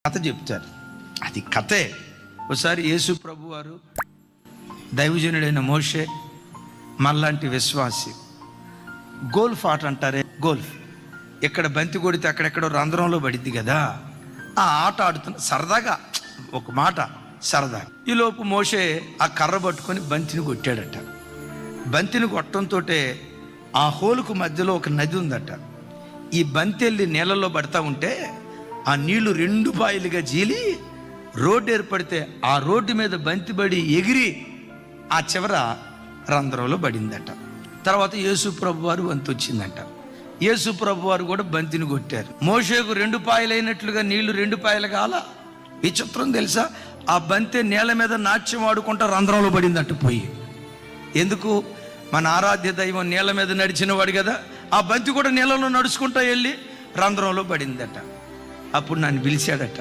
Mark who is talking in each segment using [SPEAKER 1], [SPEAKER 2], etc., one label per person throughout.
[SPEAKER 1] కథ చెప్తారు. అది కథే. ఒకసారి యేసు ప్రభు వారు, దైవజనుడైన మోషే, మళ్ళాంటి విశ్వాసి, గోల్ఫ్ ఆట అంటారే, గోల్ఫ్, ఇక్కడ బంతి కొడితే అక్కడెక్కడో రంధ్రంలో పడిద్ది కదా, ఆ ఆట ఆడుతున్న సరదాగా, ఒక మాట సరదా. ఈలోపు మోషే ఆ కర్ర పట్టుకొని బంతిని కొట్టాడట. బంతిని కొట్టడంతో ఆ హోలుకు మధ్యలో ఒక నది ఉందట. ఈ బంతి వెళ్ళి నీళ్ళల్లో పడతా ఉంటే ఆ నీళ్లు 2 పాయలుగా జీలి రోడ్డు ఏర్పడితే ఆ రోడ్డు మీద బంతి పడి ఎగిరి ఆ చివర రంధ్రంలో పడిందట. తర్వాత యేసు ప్రభు వారు వంతు వచ్చిందంట. యేసు ప్రభు వారు కూడా బంతిని కొట్టారు. మోషేకు 2 పాయలైనట్లుగా నీళ్లు 2 పాయలు కాల. విచిత్రం తెలుసా, ఆ బంతి నేల మీద నాట్యం ఆడుకుంటా రంధ్రంలో పడిందట పోయి. ఎందుకు? మన ఆరాధ్య దైవం నీళ్ళ మీద నడిచిన వాడు కదా, ఆ బంతి కూడా నీళ్ళలో నడుచుకుంటా వెళ్ళి రంధ్రంలో పడిందట. అప్పుడు నన్ను పిలిచాడట.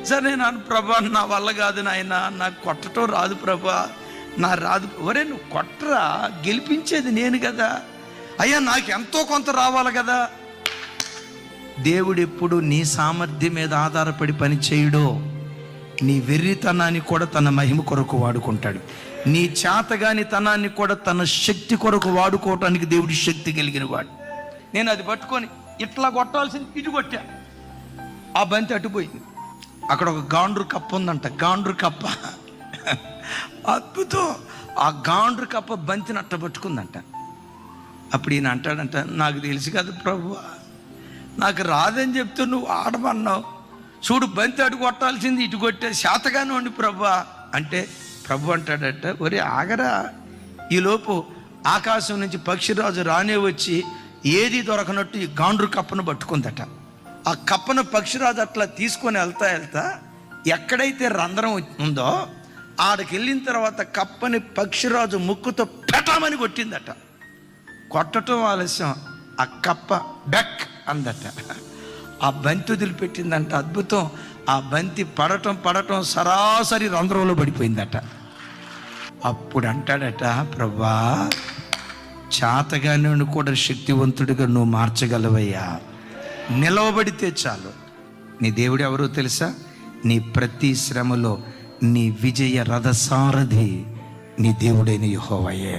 [SPEAKER 1] సరే నేను, ప్రభా నా వల్ల కాదు నాయన, నాకు కొట్టడం రాదు ప్రభా, నా రాదు. ఒరే నువ్వు కొట్టరా, గెలిపించేది నేను కదా. అయ్యా నాకు ఎంతో కొంత రావాలి కదా. దేవుడు ఎప్పుడు నీ సామర్థ్యం మీద ఆధారపడి పని చేయడో, నీ వెర్రితనాన్ని కూడా తన మహిమ కొరకు వాడుకుంటాడు. నీ చేతగాని తనాన్ని కూడా తన శక్తి కొరకు వాడుకోవటానికి దేవుడి శక్తి కలిగిన వాడు. నేను అది పట్టుకొని ఇట్లా కొట్టాల్సింది ఇటు కొట్టా, ఆ బంతి అటుపోయింది. అక్కడ ఒక గాండ్రు కప్ప ఉందంట, గాండ్రు కప్ప. అద్భుతం. ఆ గాండ్రు కప్ప బంతిని అట్ట పట్టుకుందంట. అప్పుడు ఈయన అంటాడంట, నాకు తెలుసు కదా ప్రభు, నాకు రాదని చెప్తూ నువ్వు ఆడమన్నావు, చూడు బంతి అటు కొట్టాల్సింది ఇటు కొట్టే, శాతగానే ఉండి ప్రభు అంటే, ప్రభు అంటాడట, ఒరే ఆగరా. ఈలోపు ఆకాశం నుంచి పక్షిరాజు రానే వచ్చి ఏది దొరకనట్టు ఈ గాండ్రు కప్పను పట్టుకుందట. ఆ కప్పను పక్షిరాజు అట్లా తీసుకొని వెళ్తా ఎక్కడైతే రంధ్రం ఉందో ఆడికి వెళ్ళిన తర్వాత కప్పని పక్షిరాజు ముక్కుతో పెటామని కొట్టిందట. కొట్టడం ఆలస్యం, ఆ కప్ప బెక్ అందట. ఆ బంతి వదిలిపెట్టిందంట. అద్భుతం. ఆ బంతి పడటం సరాసరి రంధ్రంలో పడిపోయిందట. అప్పుడు అంటాడట, ప్రభా చేతగానే కూడా శక్తివంతుడిగా నువ్వు మార్చగలవయ్యా, నిలవబడితే చాలు. నీ దేవుడు ఎవరో తెలుసా? నీ ప్రతి శ్రమలో నీ విజయ రథసారథి నీ దేవుడైన యెహోవాయే.